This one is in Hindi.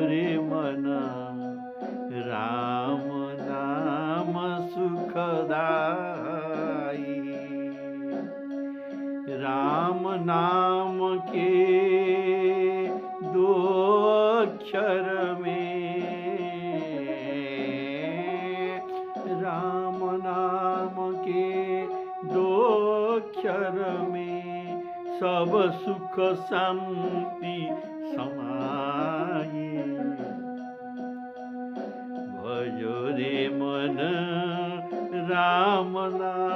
रे मन राम नाम सुखदाई। राम नाम के दो अक्षर में, राम नाम के दो अक्षर में सब सुख शांति समाये। भजो रे मन राम नाम